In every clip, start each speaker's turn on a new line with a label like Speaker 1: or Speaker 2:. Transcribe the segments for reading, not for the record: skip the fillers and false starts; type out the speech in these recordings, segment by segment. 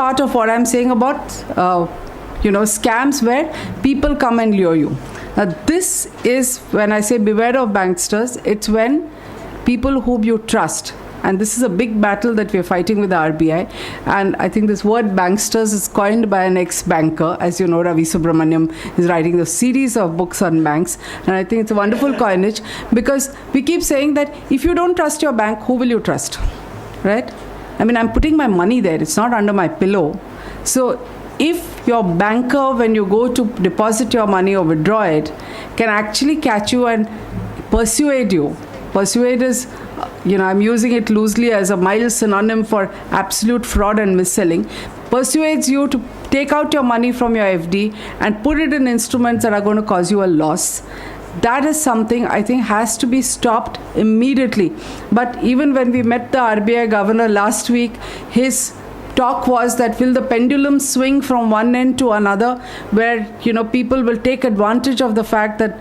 Speaker 1: part of what I'm saying about, scams where people come and lure you. Now, this is when I say beware of banksters. It's when people whom you trust. And this is a big battle that we're fighting with the RBI. And I think this word banksters is coined by an ex-banker. As you know, Ravi Subramaniam is writing a series of books on banks. And I think it's a wonderful coinage, because we keep saying that if you don't trust your bank, who will you trust? Right? I mean, I'm putting my money there. It's not under my pillow. So if your banker, when you go to deposit your money or withdraw it, can actually catch you and persuade you. Persuade is, I'm using it loosely as a mild synonym for absolute fraud and mis-selling. Persuades you to take out your money from your FD and put it in instruments that are going to cause you a loss. That is something I think has to be stopped immediately. But even when we met the RBI governor last week, his talk was that will the pendulum swing from one end to another, where people will take advantage of the fact that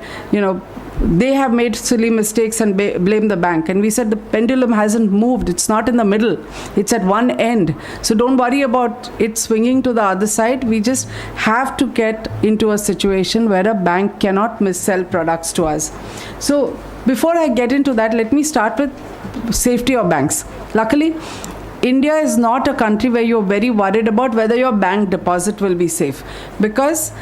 Speaker 1: they have made silly mistakes and blame the bank. And we said the pendulum hasn't moved. It's not in the middle. It's at one end. So don't worry about it swinging to the other side. We just have to get into a situation where a bank cannot mis-sell products to us. So before I get into that, let me start with safety of banks. Luckily, India is not a country where you're very worried about whether your bank deposit will be safe, because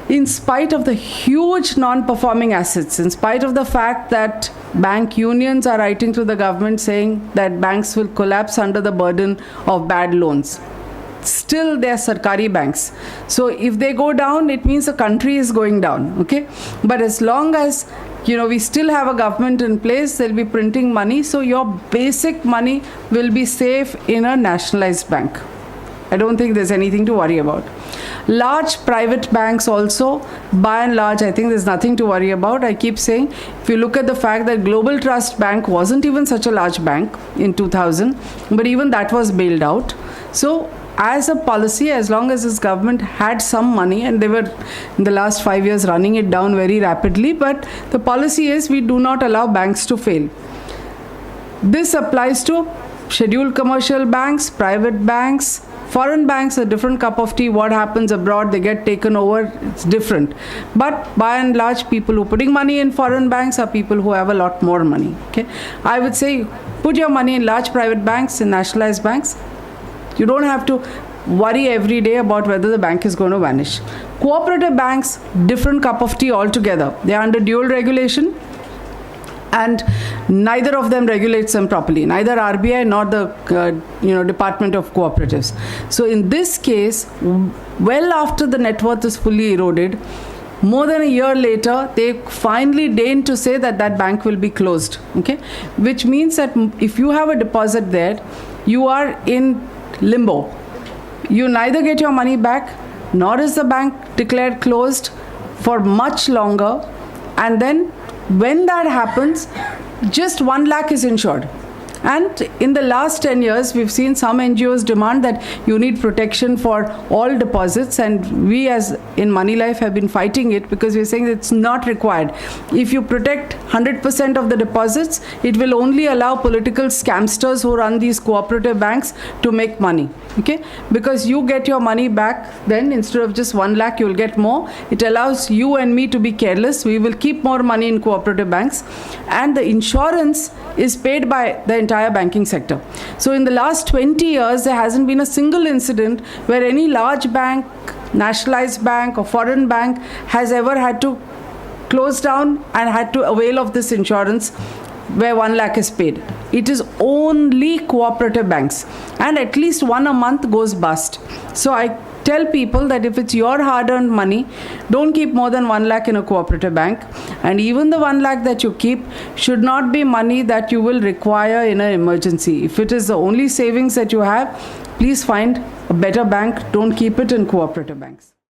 Speaker 1: in spite of the huge non-performing assets, in spite of the fact that bank unions are writing to the government saying that banks will collapse under the burden of bad loans, still they are Sarkari banks. So if they go down, it means the country is going down, okay? But as long as we still have a government in place, they'll be printing money, so your basic money will be safe in a nationalized bank. I don't think there's anything to worry about. Large private banks also, by and large, I think there's nothing to worry about. I keep saying, if you look at the fact that Global Trust Bank wasn't even such a large bank in 2000, but even that was bailed out. So as a policy, as long as this government had some money, and they were in the last 5 years running it down very rapidly, but the policy is we do not allow banks to fail. This applies to scheduled commercial banks, private banks. Foreign banks, a different cup of tea. What happens abroad, they get taken over, it's different. But by and large, people who are putting money in foreign banks are people who have a lot more money. Okay, I would say put your money in large private banks, in nationalized banks. You don't have to worry every day about whether the bank is going to vanish. Cooperative banks, different cup of tea altogether. They are under dual regulation, and neither of them regulates them properly, neither RBI nor the Department of Cooperatives. So in this case, well after the net worth is fully eroded, more than a year later, they finally deign to say that that bank will be closed. Okay, which means that if you have a deposit there, you are in limbo. You neither get your money back, nor is the bank declared closed for much longer. And then when that happens, just 1 lakh is insured. And in the last 10 years, we've seen some NGOs demand that you need protection for all deposits, and we as in Money Life have been fighting it, because we're saying it's not required. If you protect 100% of the deposits, it will only allow political scamsters who run these cooperative banks to make money. Okay, because you get your money back, then instead of just 1 lakh, you'll get more. It allows you and me to be careless. We will keep more money in cooperative banks, and the insurance is paid by the entire banking sector. So in the last 20 years, there hasn't been a single incident where any large bank, nationalized bank or foreign bank has ever had to close down and had to avail of this insurance where 1 lakh is paid. It is only cooperative banks, and at least one a month goes bust. So I tell people that if it's your hard-earned money, don't keep more than 1 lakh in a cooperative bank. And even the 1 lakh that you keep should not be money that you will require in an emergency. If it is the only savings that you have, please find a better bank. Don't keep it in cooperative banks.